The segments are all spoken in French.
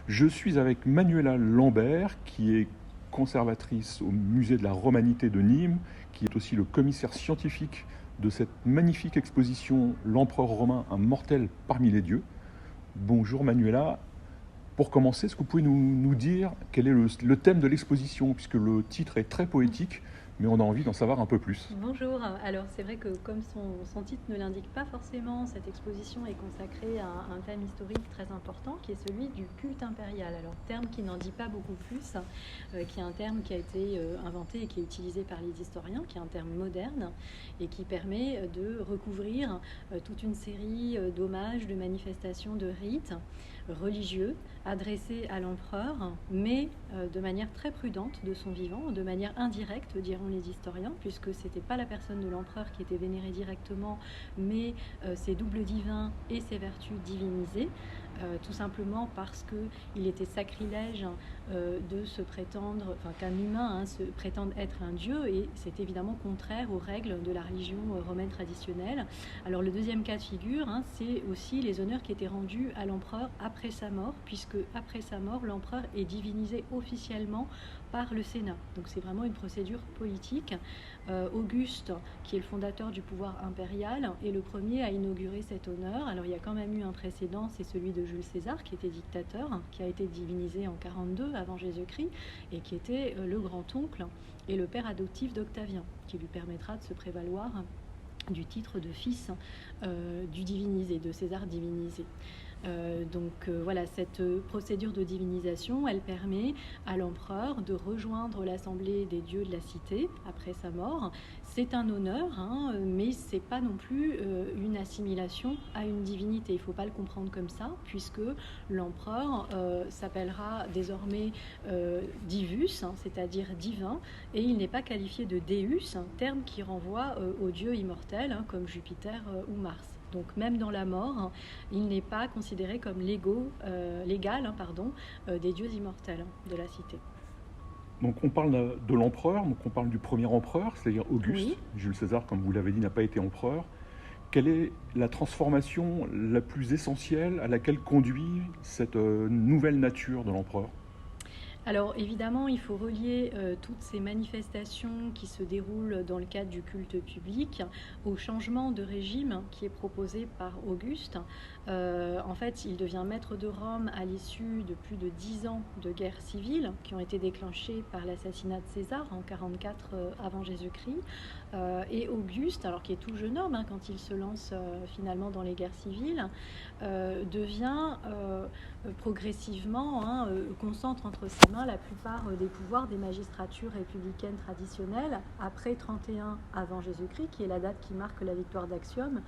Je suis avec Manuela Lambert, qui est conservatrice au musée de la Romanité de Nîmes, qui est aussi le commissaire scientifique de cette magnifique exposition L'Empereur romain, un mortel parmi les dieux. Bonjour Manuela. Pour commencer, est-ce que vous pouvez nous dire quel est le thème de l'exposition, puisque le titre est très poétique, mais on a envie d'en savoir un peu plus. Bonjour, alors c'est vrai que comme son titre ne l'indique pas forcément, cette exposition est consacrée à un thème historique très important qui est celui du culte impérial. Alors terme qui n'en dit pas beaucoup plus, qui est un terme qui a été inventé et qui est utilisé par les historiens, qui est un terme moderne et qui permet de recouvrir toute une série d'hommages, de manifestations, de rites religieux adressés à l'empereur, mais de manière très prudente de son vivant, de manière indirecte, diront les historiens, puisque ce n'était pas la personne de l'empereur qui était vénérée directement, mais ses doubles divins et ses vertus divinisées, tout simplement parce qu'il était sacrilège de se prétendre, enfin qu'un humain se prétende être un dieu, et c'est évidemment contraire aux règles de la religion romaine traditionnelle. Alors le deuxième cas de figure, c'est aussi les honneurs qui étaient rendus à l'empereur après sa mort, puisque après sa mort, l'empereur est divinisé officiellement par le Sénat. Donc c'est vraiment une procédure politique. Auguste, qui est le fondateur du pouvoir impérial, est le premier à inaugurer cet honneur. Alors il y a quand même eu un précédent, c'est celui de Jules César, qui était dictateur, qui a été divinisé en 42 avant Jésus-Christ, et qui était le grand-oncle et le père adoptif d'Octavien, qui lui permettra de se prévaloir du titre de fils du divinisé, de César divinisé. Voilà, cette procédure de divinisation, elle permet à l'empereur de rejoindre l'assemblée des dieux de la cité après sa mort. C'est un honneur, mais c'est pas non plus une assimilation à une divinité. Il ne faut pas le comprendre comme ça, puisque l'empereur s'appellera désormais divus, c'est-à-dire divin, et il n'est pas qualifié de déus, un terme qui renvoie aux dieux immortels, comme Jupiter ou Mars. Donc même dans la mort, il n'est pas considéré comme l'égal des dieux immortels de la cité. Donc on parle de l'empereur, donc on parle du premier empereur, c'est-à-dire Auguste. Oui. Jules César, comme vous l'avez dit, n'a pas été empereur. Quelle est la transformation la plus essentielle à laquelle conduit cette nouvelle nature de l'empereur ? Alors évidemment, il faut relier toutes ces manifestations qui se déroulent dans le cadre du culte public au changement de régime qui est proposé par Auguste. En fait, il devient maître de Rome à l'issue de plus de 10 ans de guerre civile qui ont été déclenchées par l'assassinat de César en 44 avant Jésus-Christ. Et Auguste, alors qui est tout jeune homme quand il se lance finalement dans les guerres civiles, devient progressivement, concentre entre ses mains la plupart des pouvoirs des magistratures républicaines traditionnelles après 31 avant Jésus-Christ, qui est la date qui marque la victoire d'Actium,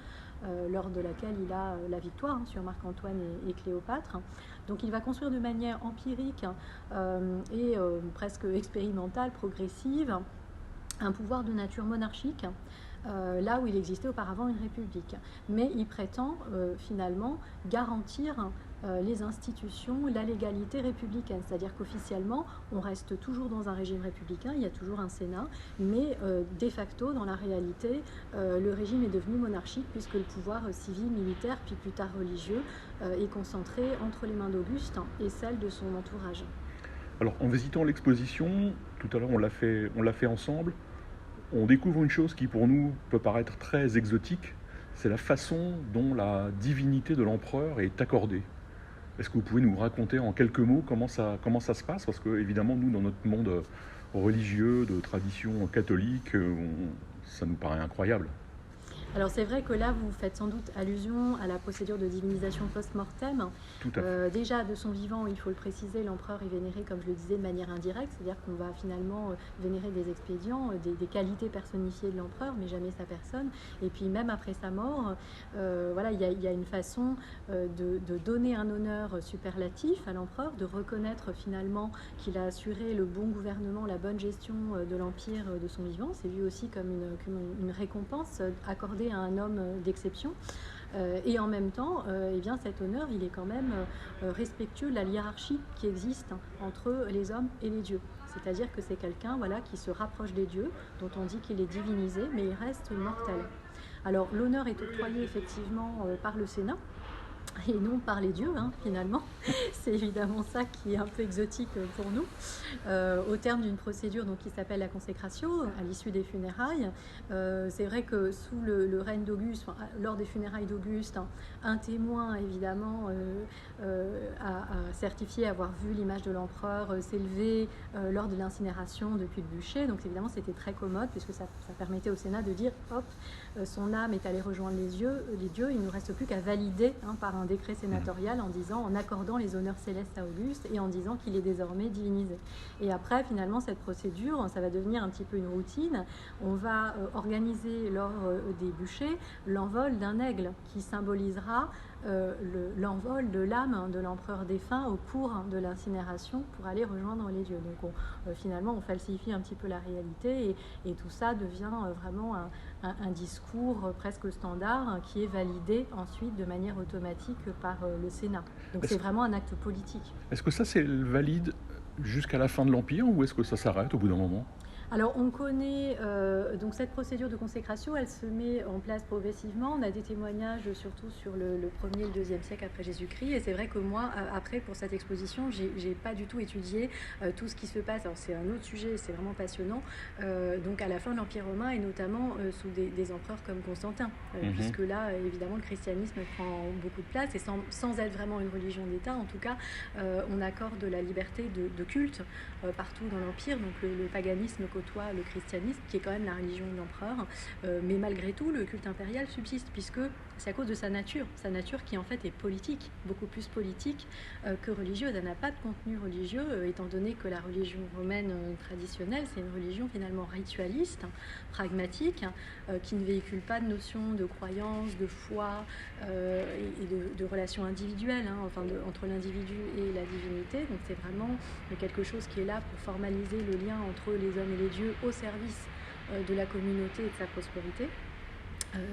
lors de laquelle il a la victoire sur Marc-Antoine et Cléopâtre. Donc il va construire de manière empirique et presque expérimentale, progressive, un pouvoir de nature monarchique, là où il existait auparavant une république. Mais il prétend finalement garantir les institutions, la légalité républicaine. C'est-à-dire qu'officiellement, on reste toujours dans un régime républicain, il y a toujours un Sénat, mais de facto, dans la réalité, le régime est devenu monarchique puisque le pouvoir civil, militaire, puis plus tard religieux, est concentré entre les mains d'Auguste et celles de son entourage. Alors en visitant l'exposition, tout à l'heure on l'a fait ensemble, on découvre une chose qui pour nous peut paraître très exotique, c'est la façon dont la divinité de l'empereur est accordée. Est-ce que vous pouvez nous raconter en quelques mots comment ça se passe ? Parce que évidemment nous dans notre monde religieux, de tradition catholique, ça nous paraît incroyable. Alors c'est vrai que là, vous faites sans doute allusion à la procédure de divinisation post-mortem. Tout à fait. Déjà, de son vivant, il faut le préciser, l'empereur est vénéré, comme je le disais, de manière indirecte, c'est-à-dire qu'on va finalement vénérer des expédients, des qualités personnifiées de l'empereur, mais jamais sa personne. Et puis même après sa mort, voilà, il y a une façon de donner un honneur superlatif à l'empereur, de reconnaître finalement qu'il a assuré le bon gouvernement, la bonne gestion de l'empire de son vivant. C'est vu aussi comme une récompense accordée à un homme d'exception. Et en même temps, cet honneur, il est quand même respectueux de la hiérarchie qui existe entre les hommes et les dieux. C'est-à-dire que c'est quelqu'un qui se rapproche des dieux, dont on dit qu'il est divinisé, mais il reste mortel. Alors l'honneur est octroyé effectivement par le Sénat, et non par les dieux, finalement. C'est évidemment ça qui est un peu exotique pour nous. Au terme d'une procédure donc, qui s'appelle la consécration, à l'issue des funérailles, c'est vrai que sous le règne d'Auguste, lors des funérailles d'Auguste, un témoin évidemment a certifié avoir vu l'image de l'empereur s'élever lors de l'incinération depuis le bûcher. Donc évidemment c'était très commode puisque ça permettait au Sénat de dire hop, son âme est allée rejoindre les dieux, il ne reste plus qu'à valider par un décret sénatorial en accordant les honneurs célestes à Auguste et en disant qu'il est désormais divinisé. Et après, finalement, cette procédure, ça va devenir un petit peu une routine. On va organiser lors des bûchers l'envol d'un aigle qui symbolisera l'envol de l'âme de l'empereur défunt au cours de l'incinération pour aller rejoindre les dieux. Donc finalement, on falsifie un petit peu la réalité et tout ça devient vraiment un discours presque standard qui est validé ensuite de manière automatique par le Sénat. Donc c'est vraiment un acte politique. Est-ce que ça c'est valide jusqu'à la fin de l'Empire ou est-ce que ça s'arrête au bout d'un moment ? Alors on connaît donc cette procédure de consécration, elle se met en place progressivement. On a des témoignages surtout sur le 1er et le 2e siècle après Jésus-Christ. Et c'est vrai que moi, après pour cette exposition, j'ai pas du tout étudié tout ce qui se passe. Alors c'est un autre sujet, c'est vraiment passionnant. Donc à la fin de l'Empire romain et notamment sous des empereurs comme Constantin, puisque là évidemment le christianisme prend beaucoup de place et sans être vraiment une religion d'État, en tout cas on accorde la liberté de culte partout dans l'Empire. Donc le paganisme côtoie le christianisme, qui est quand même la religion de l'empereur, mais malgré tout, le culte impérial subsiste, puisque c'est à cause de sa nature qui en fait est politique, beaucoup plus politique que religieuse. Elle n'a pas de contenu religieux, étant donné que la religion romaine traditionnelle, c'est une religion finalement ritualiste, pragmatique, qui ne véhicule pas de notion de croyance, de foi et de relations individuelles, entre l'individu et la divinité. Donc c'est vraiment quelque chose qui est là pour formaliser le lien entre les hommes et les dieux au service de la communauté et de sa prospérité.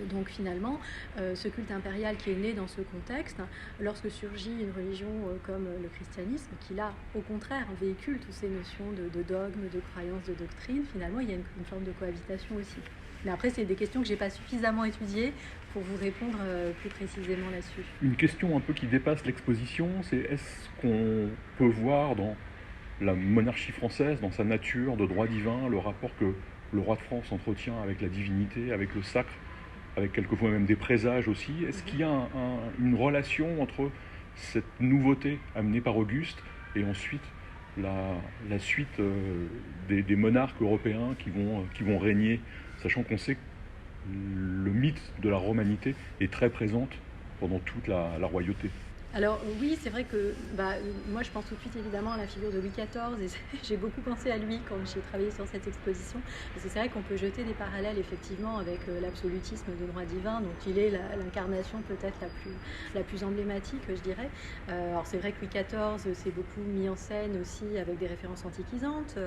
Donc finalement, ce culte impérial qui est né dans ce contexte, lorsque surgit une religion comme le christianisme, qui là, au contraire, véhicule toutes ces notions de dogme, de croyance, de doctrine, finalement, il y a une forme de cohabitation aussi. Mais après, c'est des questions que je n'ai pas suffisamment étudiées pour vous répondre plus précisément là-dessus. Une question un peu qui dépasse l'exposition, c'est est-ce qu'on peut voir dans la monarchie française, dans sa nature de droit divin, le rapport que le roi de France entretient avec la divinité, avec le sacre, avec quelquefois même des présages aussi. Est-ce qu'il y a une relation entre cette nouveauté amenée par Auguste et ensuite la suite des monarques européens qui vont régner, sachant qu'on sait que le mythe de la romanité est très présente pendant toute la royauté? Alors oui, c'est vrai que moi je pense tout de suite évidemment à la figure de Louis XIV et j'ai beaucoup pensé à lui quand j'ai travaillé sur cette exposition, parce que c'est vrai qu'on peut jeter des parallèles effectivement avec l'absolutisme de droit divin, dont il est l'incarnation peut-être la plus emblématique, je dirais. Alors c'est vrai que Louis XIV s'est beaucoup mis en scène aussi avec des références antiquisantes,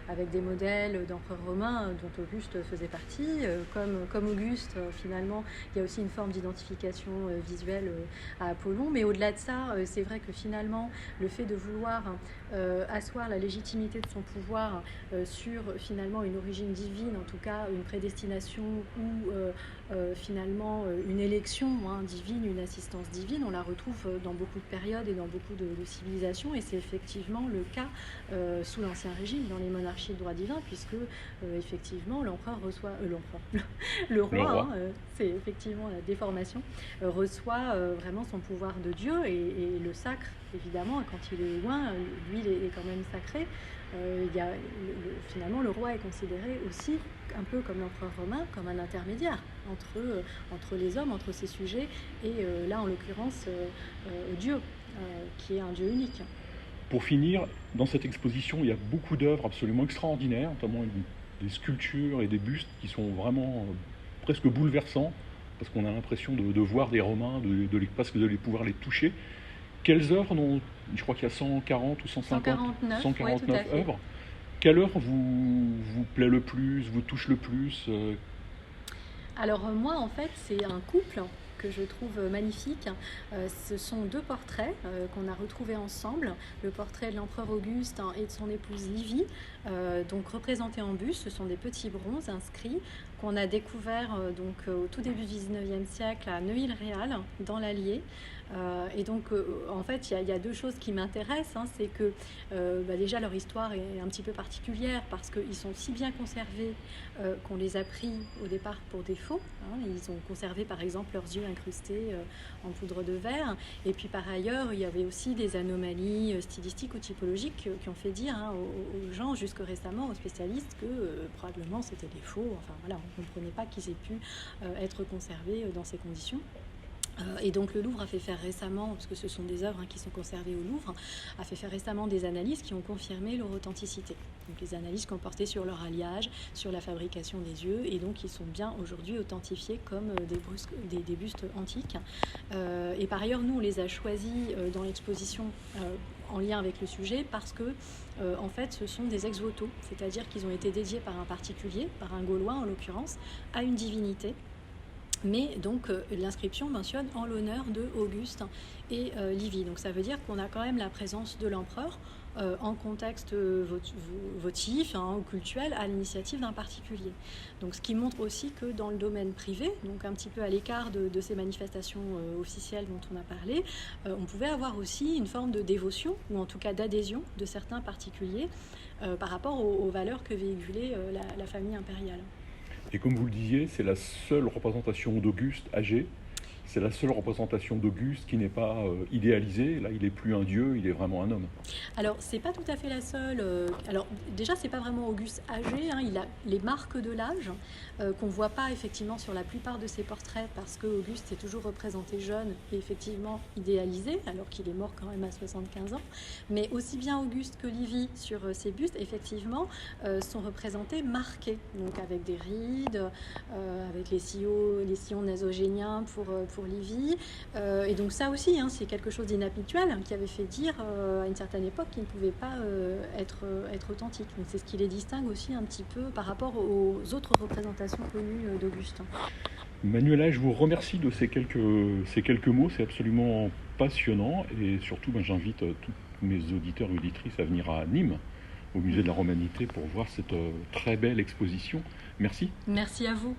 avec des modèles d'empereurs romains dont Auguste faisait partie. Comme Auguste, finalement, il y a aussi une forme d'identification visuelle à Apollon, mais au-delà de ça, c'est vrai que finalement, le fait de vouloir asseoir la légitimité de son pouvoir sur finalement une origine divine, en tout cas une prédestination ou finalement une élection divine, une assistance divine, on la retrouve dans beaucoup de périodes et dans beaucoup de civilisations, et c'est effectivement le cas sous l'Ancien Régime, dans les monarchies de droit divin, puisque effectivement l'empereur reçoit le roi. C'est effectivement la déformation, reçoit vraiment son pouvoir de Dieu, et le sacre, évidemment, quand il est loin, lui, il est quand même sacré. Finalement, le roi est considéré aussi, un peu comme l'empereur romain, comme un intermédiaire entre les hommes, entre ses sujets, et là, en l'occurrence, Dieu, qui est un Dieu unique. Pour finir, dans cette exposition, il y a beaucoup d'œuvres absolument extraordinaires, notamment des sculptures et des bustes qui sont vraiment presque bouleversants, parce qu'on a l'impression de voir des Romains, presque de pouvoir les toucher. Quelles œuvres, je crois qu'il y a 140 ou 149 œuvres, quelle œuvre vous plaît le plus, vous touche le plus? Alors moi, en fait, c'est un couple que je trouve magnifique. Ce sont deux portraits qu'on a retrouvés ensemble. Le portrait de l'empereur Auguste et de son épouse Livie, donc représentés en buste. Ce sont des petits bronzes inscrits qu'on a découverts au tout début du 19e siècle à Neuilly-le-Réal, dans l'Allier. Et donc, en fait, il y a deux choses qui m'intéressent. Hein. C'est que déjà, leur histoire est un petit peu particulière parce qu'ils sont si bien conservés qu'on les a pris au départ pour des faux. Hein. Ils ont conservé, par exemple, leurs yeux incrustés en poudre de verre. Et puis, par ailleurs, il y avait aussi des anomalies stylistiques ou typologiques qui ont fait dire aux gens, jusque récemment, aux spécialistes, que probablement c'était des faux. Enfin, voilà, on ne comprenait pas qu'ils aient pu être conservés dans ces conditions. Et donc le Louvre a fait faire récemment, parce que ce sont des œuvres qui sont conservées au Louvre, a fait faire récemment des analyses qui ont confirmé leur authenticité. Donc les analyses qui ont porté sur leur alliage, sur la fabrication des yeux, et donc ils sont bien aujourd'hui authentifiés comme des bustes antiques. Et par ailleurs, nous on les a choisis dans l'exposition en lien avec le sujet parce que en fait ce sont des ex-voto, c'est-à-dire qu'ils ont été dédiés par un particulier, par un Gaulois en l'occurrence, à une divinité. Mais donc l'inscription mentionne en l'honneur de Auguste et Livie. Donc ça veut dire qu'on a quand même la présence de l'empereur en contexte votif ou cultuel à l'initiative d'un particulier. Donc ce qui montre aussi que dans le domaine privé, donc un petit peu à l'écart de ces manifestations officielles dont on a parlé, on pouvait avoir aussi une forme de dévotion ou en tout cas d'adhésion de certains particuliers par rapport aux valeurs que véhiculait la famille impériale. Et comme vous le disiez, c'est la seule représentation d'Auguste âgé. C'est la seule représentation d'Auguste qui n'est pas idéalisée. Là, il n'est plus un dieu, il est vraiment un homme. Alors, c'est pas tout à fait la seule. Alors, déjà, c'est pas vraiment Auguste âgé. Hein, il a les marques de l'âge qu'on voit pas effectivement sur la plupart de ses portraits parce que Auguste est toujours représenté jeune et effectivement idéalisé, alors qu'il est mort quand même à 75 ans. Mais aussi bien Auguste que Livie sur ses bustes, effectivement, sont représentés marqués, donc avec des rides, avec les sillons nasogéniens pour Livie. Et donc ça aussi, hein, c'est quelque chose d'inhabituel qui avait fait dire à une certaine époque qu'ils ne pouvaient pas être authentiques. Donc c'est ce qui les distingue aussi un petit peu par rapport aux autres représentations connues d'Auguste. Manuela, je vous remercie de ces quelques mots, c'est absolument passionnant et surtout j'invite tous mes auditeurs et auditrices à venir à Nîmes, au musée de la Romanité, pour voir cette très belle exposition. Merci. Merci à vous.